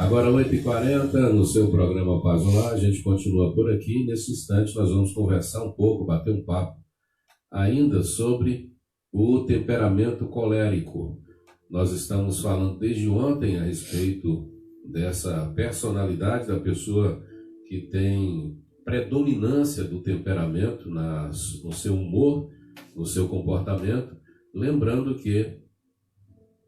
Agora 8h40, no seu programa Paz no Lar, a gente continua por aqui. Nesse instante nós vamos conversar um pouco, bater um papo, ainda sobre o temperamento colérico. Nós estamos falando desde ontem a respeito dessa personalidade da pessoa que tem predominância do temperamento no seu humor, no seu comportamento, lembrando que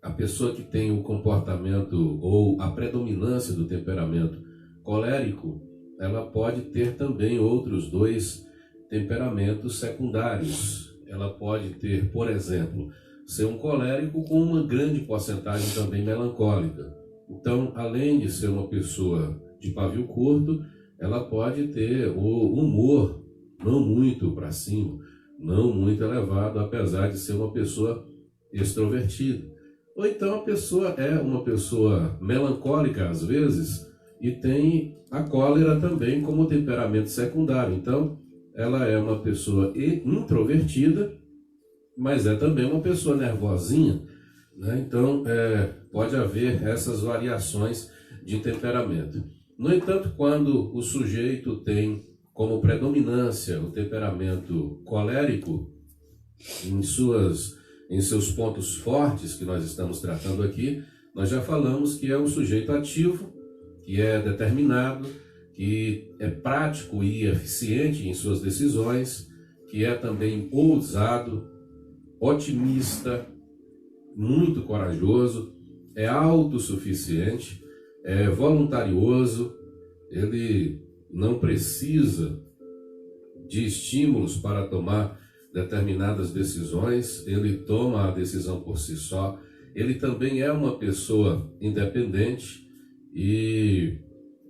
a pessoa que tem o comportamento ou a predominância do temperamento colérico, ela pode ter também outros dois temperamentos secundários. Ela pode ter, por exemplo, ser um colérico com uma grande porcentagem também melancólica. Então, além de ser uma pessoa de pavio curto, ela pode ter o humor não muito para cima, não muito elevado, apesar de ser uma pessoa extrovertida. Ou então a pessoa é uma pessoa melancólica às vezes e tem a cólera também como temperamento secundário. Então, ela é uma pessoa introvertida, mas é também uma pessoa nervosinha, né? Então, pode haver essas variações de temperamento. No entanto, quando o sujeito tem como predominância o temperamento colérico em seus pontos fortes que nós estamos tratando aqui, nós já falamos que é um sujeito ativo, que é determinado, que é prático e eficiente em suas decisões, que é também ousado, otimista, muito corajoso, é autossuficiente, é voluntarioso, ele não precisa de estímulos para tomar determinadas decisões, ele toma a decisão por si só. Ele também é uma pessoa independente e,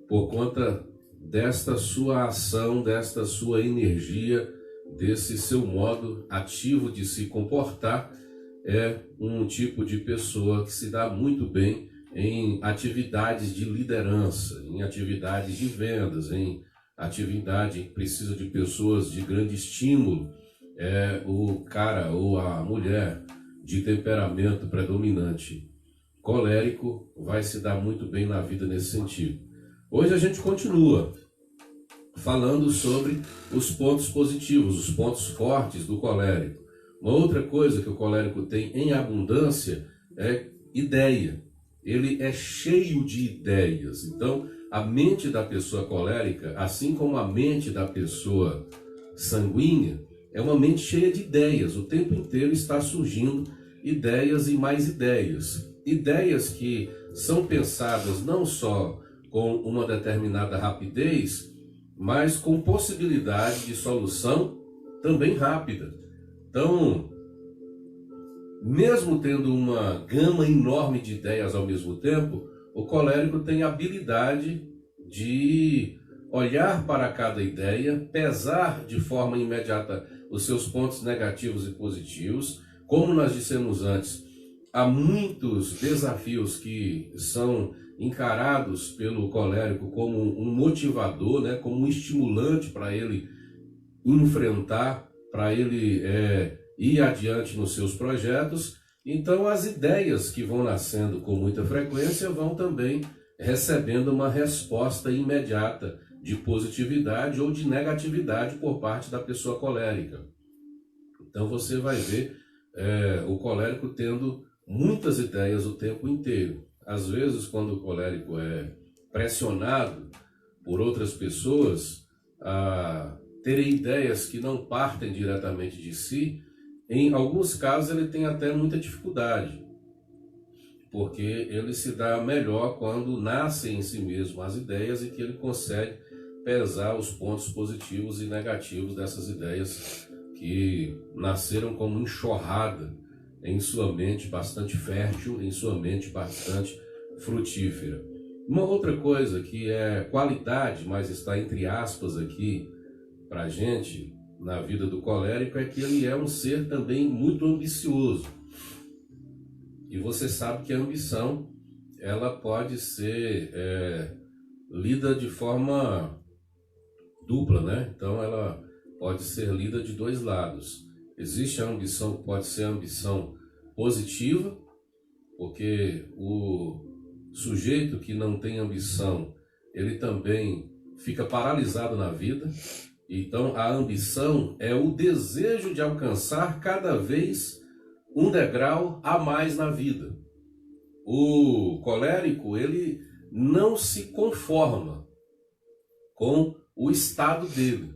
por conta desta sua ação, desta sua energia, desse seu modo ativo de se comportar, é um tipo de pessoa que se dá muito bem em atividades de liderança, em atividades de vendas, em atividade que precisa de pessoas de grande estímulo. O cara ou a mulher de temperamento predominante colérico vai se dar muito bem na vida nesse sentido. Hoje a gente continua falando sobre os pontos positivos, os pontos fortes do colérico. Uma outra coisa que o colérico tem em abundância é ideia. Ele é cheio de ideias. Então, a mente da pessoa colérica, assim como a mente da pessoa sanguínea, é uma mente cheia de ideias. O tempo inteiro está surgindo ideias e mais ideias. Ideias que são pensadas não só com uma determinada rapidez, mas com possibilidade de solução também rápida. Então, mesmo tendo uma gama enorme de ideias ao mesmo tempo, o colérico tem a habilidade de olhar para cada ideia, pesar de forma imediata os seus pontos negativos e positivos. Como nós dissemos antes, há muitos desafios que são encarados pelo colérico como um motivador, né, como um estimulante para ele enfrentar, para ele ir adiante nos seus projetos. Então as ideias que vão nascendo com muita frequência vão também recebendo uma resposta imediata de positividade ou de negatividade por parte da pessoa colérica. Então você vai ver o colérico tendo muitas ideias o tempo inteiro. Às vezes, quando o colérico é pressionado por outras pessoas a terem ideias que não partem diretamente de si, em alguns casos ele tem até muita dificuldade, porque ele se dá melhor quando nascem em si mesmo as ideias e que ele consegue pesar os pontos positivos e negativos dessas ideias que nasceram como enxurrada em sua mente bastante fértil, em sua mente bastante frutífera. Uma outra coisa que é qualidade, mas está entre aspas aqui para a gente na vida do colérico, é que ele é um ser também muito ambicioso. E você sabe que a ambição ela pode ser lida de forma dupla, né? Então ela pode ser lida de dois lados. Existe a ambição que pode ser a ambição positiva, porque o sujeito que não tem ambição, ele também fica paralisado na vida. Então, a ambição é o desejo de alcançar cada vez um degrau a mais na vida. O colérico, ele não se conforma com o estado dele,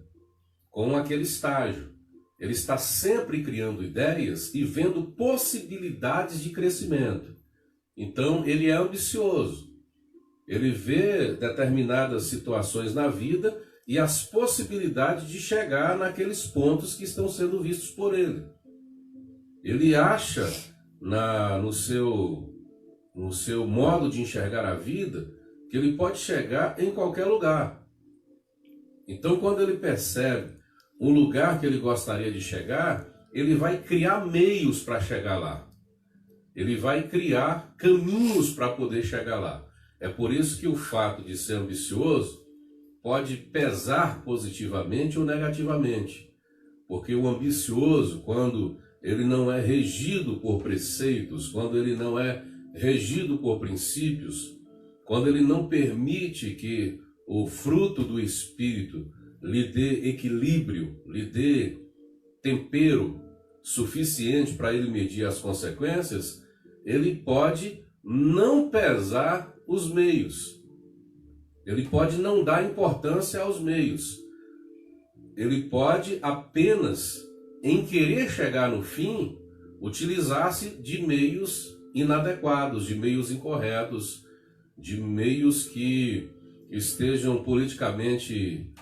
com aquele estágio. Ele está sempre criando ideias e vendo possibilidades de crescimento. Então, ele é ambicioso. Ele vê determinadas situações na vida e as possibilidades de chegar naqueles pontos que estão sendo vistos por ele. Ele acha no seu modo de enxergar a vida que ele pode chegar em qualquer lugar. Então, quando ele percebe um lugar que ele gostaria de chegar, ele vai criar meios para chegar lá. Ele vai criar caminhos para poder chegar lá. É por isso que o fato de ser ambicioso pode pesar positivamente ou negativamente. Porque o ambicioso, quando ele não é regido por preceitos, quando ele não é regido por princípios, quando ele não permite que o fruto do Espírito lhe dê equilíbrio, lhe dê tempero suficiente para ele medir as consequências, ele pode não pesar os meios. Ele pode não dar importância aos meios. Ele pode apenas, em querer chegar no fim, utilizar-se de meios inadequados, de meios incorretos, de meios que estejam politicamente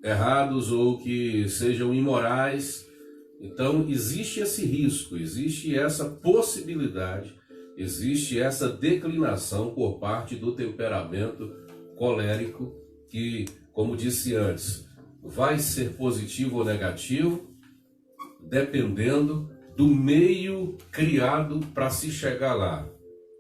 errados ou que sejam imorais. Então, existe esse risco, existe essa possibilidade, existe essa declinação por parte do temperamento colérico que, como disse antes, vai ser positivo ou negativo, dependendo do meio criado para se chegar lá.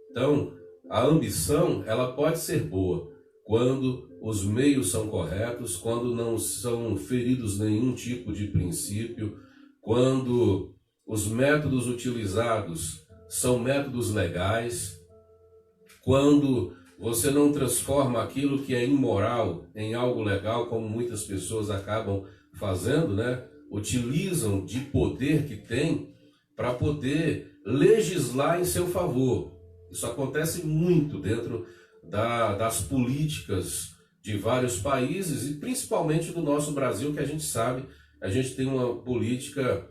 Então, a ambição, ela pode ser boa quando os meios são corretos, quando não são feridos nenhum tipo de princípio, quando os métodos utilizados são métodos legais, quando você não transforma aquilo que é imoral em algo legal, como muitas pessoas acabam fazendo, né? Utilizam de poder que tem para poder legislar em seu favor. Isso acontece muito dentro das políticas de vários países e principalmente do nosso Brasil, que a gente sabe, a gente tem uma política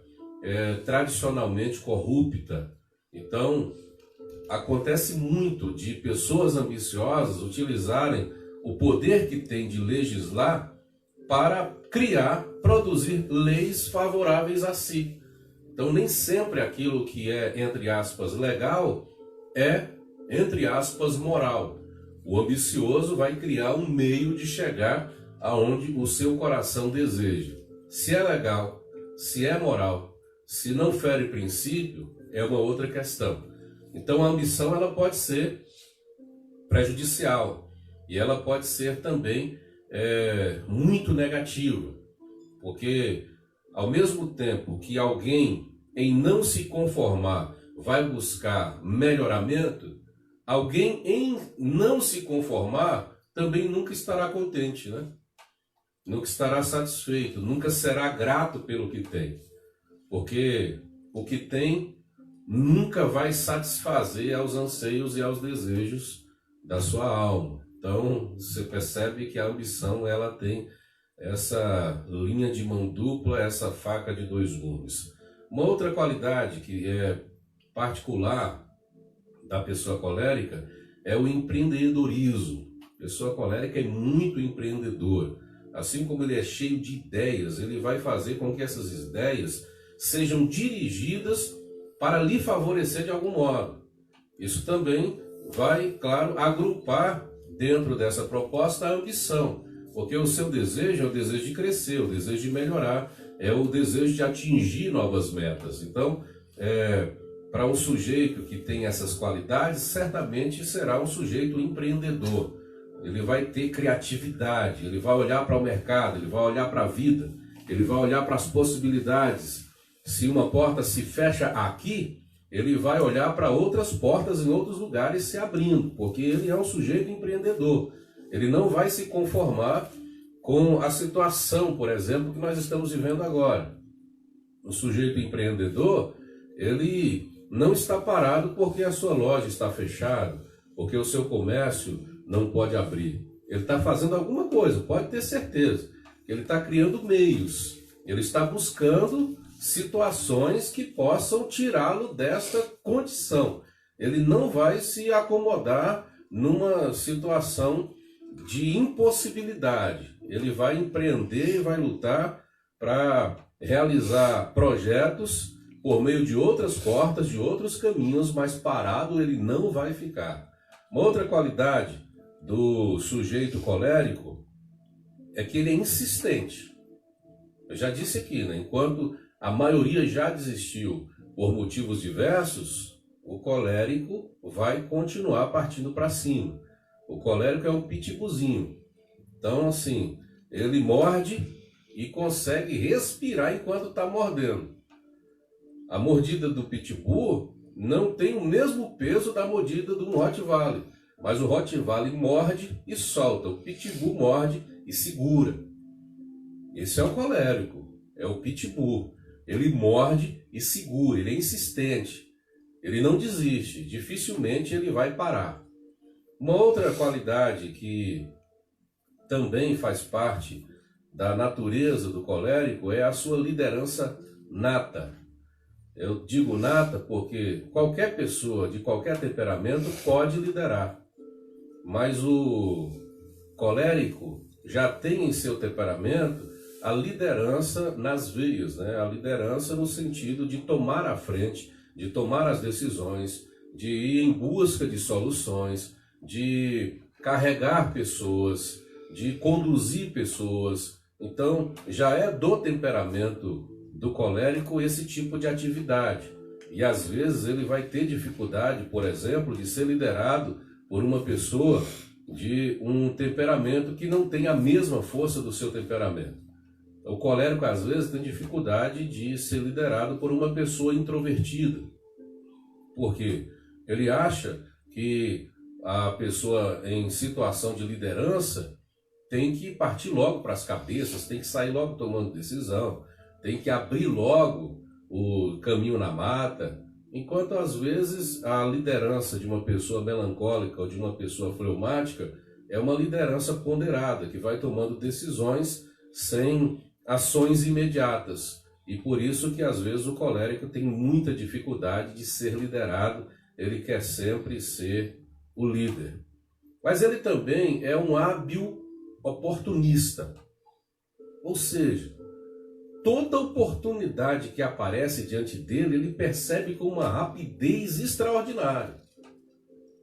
tradicionalmente corrupta. Então, acontece muito de pessoas ambiciosas utilizarem o poder que tem de legislar para criar, produzir leis favoráveis a si. Então, nem sempre aquilo que é, entre aspas, legal é, entre aspas, moral. O ambicioso vai criar um meio de chegar aonde o seu coração deseja. Se é legal, se é moral, se não fere princípio, é uma outra questão. Então, a ambição ela pode ser prejudicial e ela pode ser também muito negativa, porque ao mesmo tempo que alguém, em não se conformar, vai buscar melhoramento, alguém em não se conformar também nunca estará contente, né? Nunca estará satisfeito, nunca será grato pelo que tem, porque o que tem nunca vai satisfazer aos anseios e aos desejos da sua alma. Então, você percebe que a ambição ela tem essa linha de mão dupla, essa faca de dois gumes. Uma outra qualidade que é particular da pessoa colérica é o empreendedorismo. A pessoa colérica é muito empreendedora. Assim como ele é cheio de ideias, ele vai fazer com que essas ideias sejam dirigidas para lhe favorecer de algum modo. Isso também vai, claro, agrupar dentro dessa proposta a ambição, porque o seu desejo é o desejo de crescer, o desejo de melhorar, é o desejo de atingir novas metas. Então, para um sujeito que tem essas qualidades, certamente será um sujeito empreendedor. Ele vai ter criatividade, ele vai olhar para o mercado, ele vai olhar para a vida, ele vai olhar para as possibilidades. Se uma porta se fecha aqui, ele vai olhar para outras portas em outros lugares se abrindo, porque ele é um sujeito empreendedor. Ele não vai se conformar com a situação, por exemplo, que nós estamos vivendo agora. O sujeito empreendedor, ele não está parado porque a sua loja está fechada, porque o seu comércio não pode abrir. Ele está fazendo alguma coisa, pode ter certeza. Ele está criando meios, ele está buscando situações que possam tirá-lo desta condição. Ele não vai se acomodar numa situação de impossibilidade. Ele vai empreender e vai lutar para realizar projetos por meio de outras portas, de outros caminhos, mas parado ele não vai ficar. Uma outra qualidade do sujeito colérico é que ele é insistente. Eu já disse aqui, né? Enquanto a maioria já desistiu por motivos diversos, o colérico vai continuar partindo para cima. O colérico é um pitbullzinho. Então, assim, ele morde e consegue respirar enquanto está mordendo. A mordida do pitbull não tem o mesmo peso da mordida do Rottweiler, mas o Rottweiler morde e solta, o pitbull morde e segura. Esse é o colérico, é o pitbull. Ele morde e segura, ele é insistente, ele não desiste, dificilmente ele vai parar. Uma outra qualidade que também faz parte da natureza do colérico é a sua liderança nata. Eu digo nata porque qualquer pessoa de qualquer temperamento pode liderar, mas o colérico já tem em seu temperamento a liderança nas veias, né? A liderança no sentido de tomar a frente, de tomar as decisões, de ir em busca de soluções, de carregar pessoas, de conduzir pessoas. Então, já é do temperamento do colérico esse tipo de atividade. E às vezes ele vai ter dificuldade, por exemplo, de ser liderado por uma pessoa de um temperamento que não tem a mesma força do seu temperamento. O colérico às vezes tem dificuldade de ser liderado por uma pessoa introvertida. Porque ele acha que a pessoa em situação de liderança tem que partir logo para as cabeças, tem que sair logo tomando decisão, tem que abrir logo o caminho na mata, enquanto às vezes a liderança de uma pessoa melancólica ou de uma pessoa fleumática é uma liderança ponderada, que vai tomando decisões sem ações imediatas. E por isso que às vezes o colérico tem muita dificuldade de ser liderado, ele quer sempre ser o líder. Mas ele também é um hábil oportunista, ou seja, toda oportunidade que aparece diante dele, ele percebe com uma rapidez extraordinária.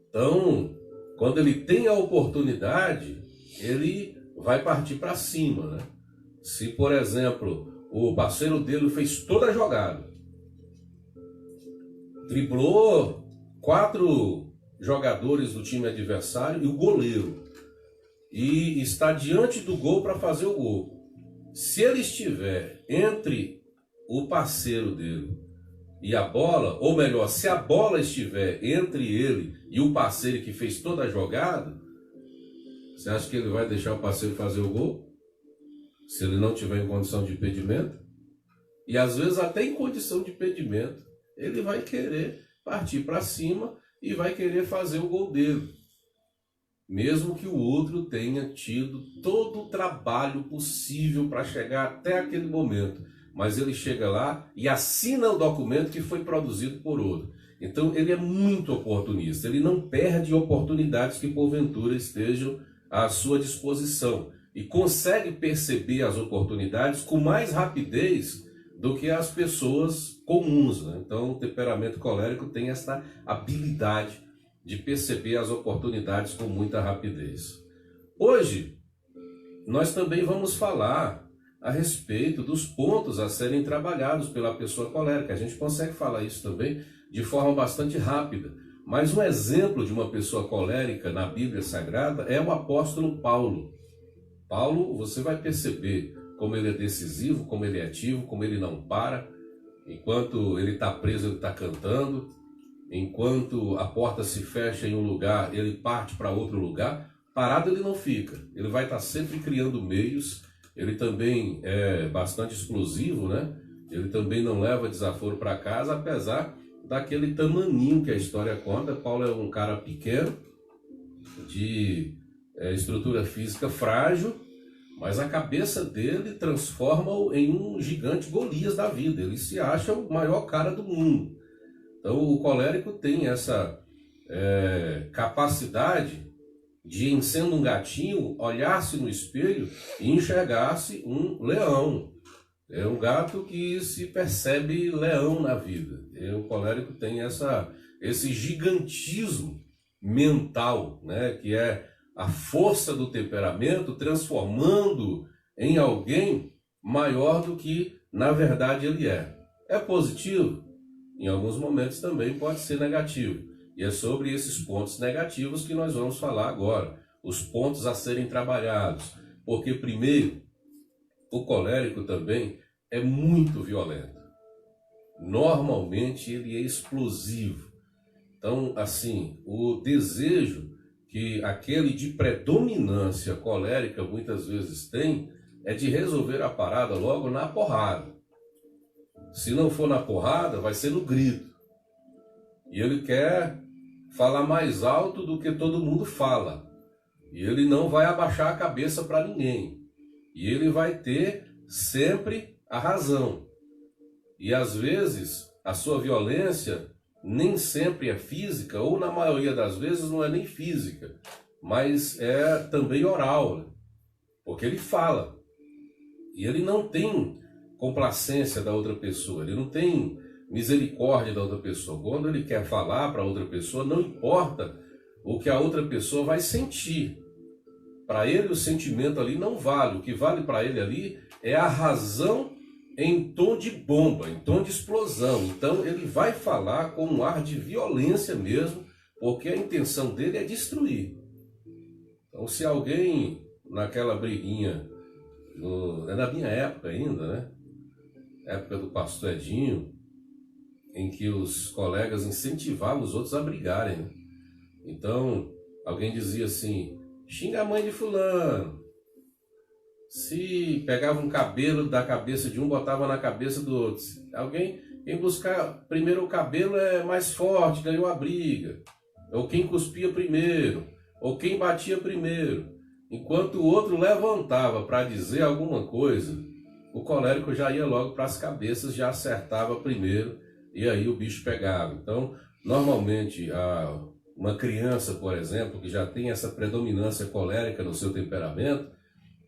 Então, quando ele tem a oportunidade, ele vai partir para cima, né? Se, por exemplo, o parceiro dele fez toda a jogada, driblou 4 jogadores do time adversário e o goleiro, e está diante do gol para fazer o gol. Se ele estiver entre o parceiro dele e a bola, ou melhor, se a bola estiver entre ele e o parceiro que fez toda a jogada, você acha que ele vai deixar o parceiro fazer o gol? Se ele não tiver em condição de impedimento? E às vezes até em condição de impedimento, ele vai querer partir para cima e vai querer fazer o gol dele, mesmo que o outro tenha tido todo o trabalho possível para chegar até aquele momento, mas ele chega lá e assina o documento que foi produzido por outro. Então ele é muito oportunista, ele não perde oportunidades que porventura estejam à sua disposição e consegue perceber as oportunidades com mais rapidez do que as pessoas comuns, né? Então o temperamento colérico tem essa habilidade de perceber as oportunidades com muita rapidez. Hoje, nós também vamos falar a respeito dos pontos a serem trabalhados pela pessoa colérica. A gente consegue falar isso também de forma bastante rápida. Mas um exemplo de uma pessoa colérica na Bíblia Sagrada é o apóstolo Paulo. Paulo, você vai perceber como ele é decisivo, como ele é ativo, como ele não para. Enquanto ele está preso, ele está cantando. Enquanto a porta se fecha em um lugar, ele parte para outro lugar. Parado ele não fica. Ele vai estar sempre criando meios. Ele também é bastante explosivo, né? Ele também não leva desaforo para casa, apesar daquele tamaninho que a história conta. Paulo é um cara pequeno, de estrutura física frágil, mas a cabeça dele transforma-o em um gigante Golias da vida. Ele se acha o maior cara do mundo. Então o colérico tem essa capacidade de, sendo um gatinho, olhar-se no espelho e enxergar-se um leão. É um gato que se percebe leão na vida. O colérico tem esse gigantismo mental, né, que é a força do temperamento transformando em alguém maior do que na verdade ele é. É positivo? Em alguns momentos também pode ser negativo. E é sobre esses pontos negativos que nós vamos falar agora. Os pontos a serem trabalhados. Porque, primeiro, o colérico também é muito violento. Normalmente ele é explosivo. Então, assim, o desejo que aquele de predominância colérica muitas vezes tem é de resolver a parada logo na porrada. Se não for na porrada, vai ser no grito. E ele quer falar mais alto do que todo mundo fala. E ele não vai abaixar a cabeça para ninguém. E ele vai ter sempre a razão. E às vezes a sua violência nem sempre é física, ou na maioria das vezes não é nem física, mas é também oral, né? Porque ele fala. E ele não tem complacência da outra pessoa, ele não tem misericórdia da outra pessoa. Quando ele quer falar para outra pessoa, não importa o que a outra pessoa vai sentir. Para ele o sentimento ali não vale. O que vale para ele ali é a razão em tom de bomba, em tom de explosão. Então ele vai falar com um ar de violência mesmo, porque a intenção dele é destruir. Então se alguém naquela briguinha, é da minha época ainda, né? Época do pastor Edinho, em que os colegas incentivavam os outros a brigarem, né? Então alguém dizia assim: xinga a mãe de fulano. Se pegava um cabelo da cabeça de um, botava na cabeça do outro. Quem buscar primeiro o cabelo é mais forte, ganhou a briga. Ou quem cuspia primeiro, ou quem batia primeiro. Enquanto o outro levantava para dizer alguma coisa, o colérico já ia logo para as cabeças, já acertava primeiro, e aí o bicho pegava. Então, normalmente, uma criança, por exemplo, que já tem essa predominância colérica no seu temperamento,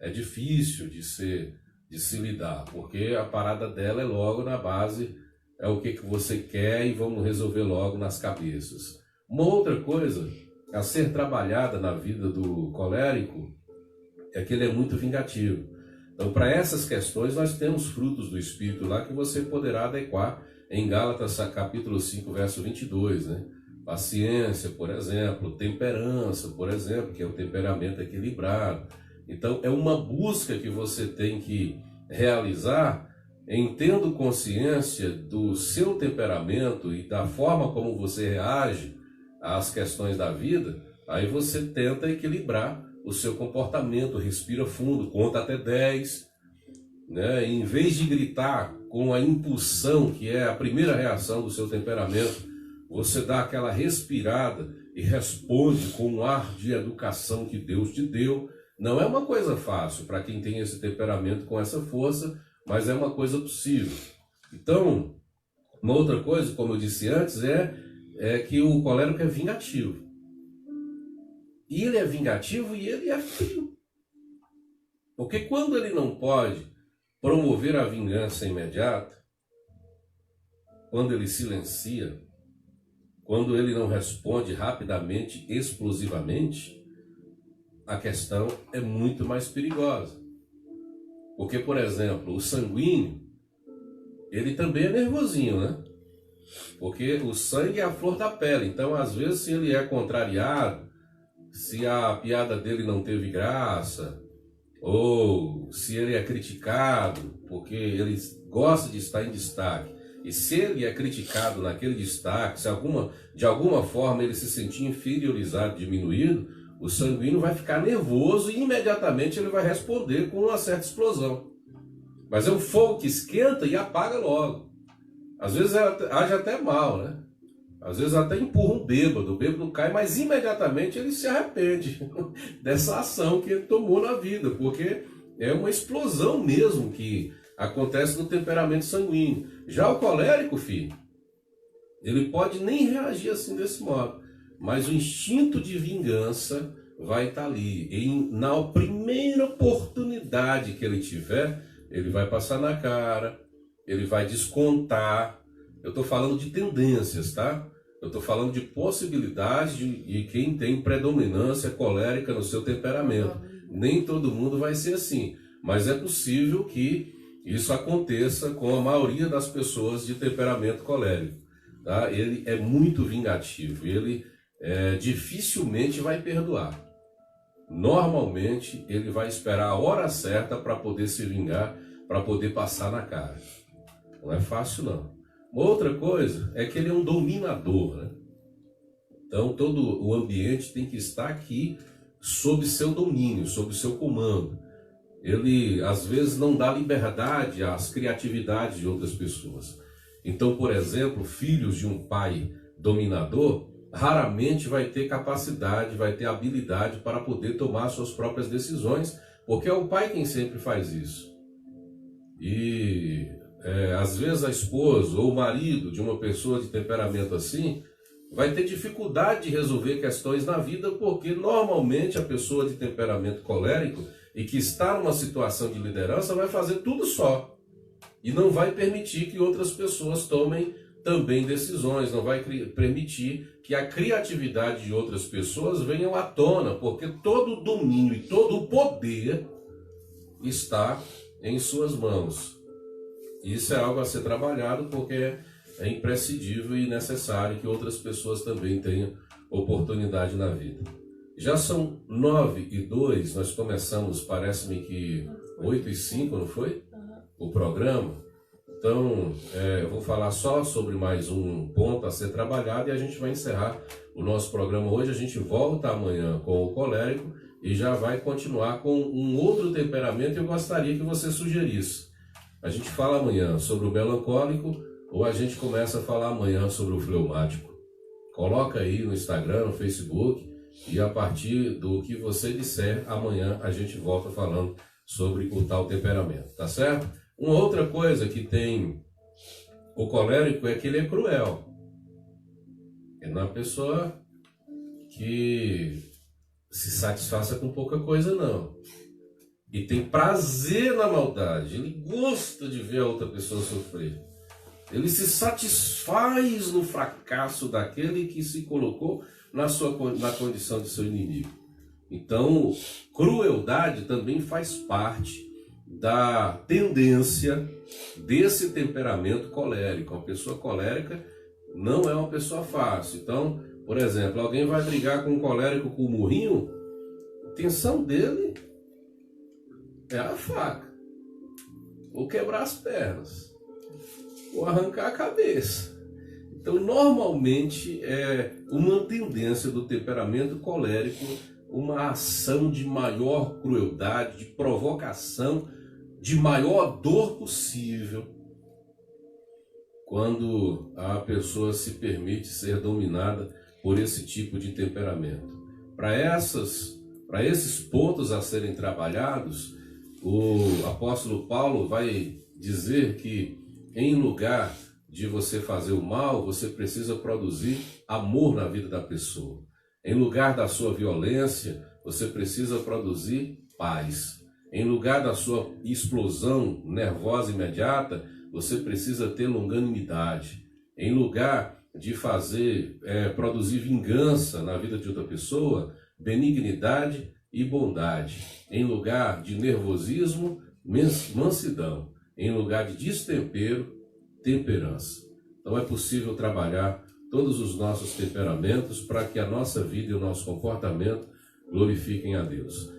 é difícil de se lidar, porque a parada dela é logo na base, é o que você quer e vamos resolver logo nas cabeças. Uma outra coisa a ser trabalhada na vida do colérico é que ele é muito vingativo. Então, para essas questões, nós temos frutos do Espírito lá que você poderá adequar em Gálatas capítulo 5, verso 22, né? Paciência, por exemplo, temperança, por exemplo, que é o temperamento equilibrado. Então, é uma busca que você tem que realizar em tendo consciência do seu temperamento e da forma como você reage às questões da vida. Aí você tenta equilibrar o seu comportamento, respira fundo, conta até 10, né? E em vez de gritar com a impulsão, que é a primeira reação do seu temperamento, você dá aquela respirada e responde com um ar de educação que Deus te deu. Não é uma coisa fácil para quem tem esse temperamento com essa força, mas é uma coisa possível. Então, uma outra coisa, como eu disse antes, é que o colérico é vingativo. E ele é vingativo e ele é frio. Porque quando ele não pode promover a vingança imediata, quando ele silencia, quando ele não responde rapidamente, explosivamente, a questão é muito mais perigosa. Porque, por exemplo, o sanguíneo, ele também é nervosinho, né? Porque o sangue é a flor da pele. Então, às vezes, se ele é contrariado, se a piada dele não teve graça, ou se ele é criticado, porque ele gosta de estar em destaque, E se ele é criticado naquele destaque, se de alguma forma ele se sentir inferiorizado, diminuído, o sanguíneo vai ficar nervoso e imediatamente ele vai responder com uma certa explosão. Mas é um fogo que esquenta e apaga logo. Às vezes age até mal, né? Às vezes até empurra um bêbado, o bêbado cai, mas imediatamente ele se arrepende dessa ação que ele tomou na vida, porque é uma explosão mesmo que acontece no temperamento sanguíneo. Já o colérico, filho, ele pode nem reagir assim desse modo, mas o instinto de vingança vai estar ali. Na primeira oportunidade que ele tiver, ele vai passar na cara, ele vai descontar. Eu estou falando de tendências, tá? Eu estou falando de possibilidades de quem tem predominância colérica no seu temperamento. Nem todo mundo vai ser assim, mas é possível que isso aconteça com a maioria das pessoas de temperamento colérico. Tá? Ele é muito vingativo, ele dificilmente vai perdoar. Normalmente ele vai esperar a hora certa para poder se vingar, para poder passar na cara. Não é fácil não. Uma outra coisa é que ele é um dominador, né? Então todo o ambiente tem que estar aqui sob seu domínio, sob seu comando. Ele às vezes não dá liberdade às criatividades de outras pessoas. Então, por exemplo, filhos de um pai dominador raramente vai ter capacidade, vai ter habilidade para poder tomar suas próprias decisões, porque é o pai quem sempre faz isso. E às vezes a esposa ou o marido de uma pessoa de temperamento assim vai ter dificuldade de resolver questões na vida, porque normalmente a pessoa de temperamento colérico e que está numa situação de liderança vai fazer tudo só e não vai permitir que outras pessoas tomem também decisões, não vai permitir que a criatividade de outras pessoas venham à tona, porque todo o domínio e todo o poder está em suas mãos. Isso é algo a ser trabalhado, porque é imprescindível e necessário que outras pessoas também tenham oportunidade na vida. Já são 9h02, nós começamos, parece-me que 8h05, não foi? O programa. Então, eu vou falar só sobre mais um ponto a ser trabalhado e a gente vai encerrar o nosso programa hoje. A gente volta amanhã com o colérico e já vai continuar com um outro temperamento. Eu gostaria que você sugerisse. A gente fala amanhã sobre o melancólico ou a gente começa a falar amanhã sobre o fleumático. Coloca aí no Instagram, no Facebook e a partir do que você disser, amanhã a gente volta falando sobre o tal temperamento, tá certo? Uma outra coisa que tem o colérico é que ele é cruel. Ele não é uma pessoa que se satisfaça com pouca coisa, não. E tem prazer na maldade. Ele gosta de ver a outra pessoa sofrer. Ele se satisfaz no fracasso daquele que se colocou na condição de seu inimigo. Então, crueldade também faz parte da tendência desse temperamento colérico. Uma pessoa colérica não é uma pessoa fácil. Então, por exemplo, alguém vai brigar com um colérico com o murrinho, a intenção dele é a faca, ou quebrar as pernas, ou arrancar a cabeça. Então, normalmente, é uma tendência do temperamento colérico uma ação de maior crueldade, de provocação, de maior dor possível, quando a pessoa se permite ser dominada por esse tipo de temperamento. Para esses pontos a serem trabalhados, o apóstolo Paulo vai dizer que em lugar de você fazer o mal, você precisa produzir amor na vida da pessoa. Em lugar da sua violência, você precisa produzir paz. Em lugar da sua explosão nervosa imediata, você precisa ter longanimidade. Em lugar de produzir vingança na vida de outra pessoa, benignidade e bondade. Em lugar de nervosismo, mansidão. Em lugar de destempero, temperança. Então é possível trabalhar todos os nossos temperamentos para que a nossa vida e o nosso comportamento glorifiquem a Deus.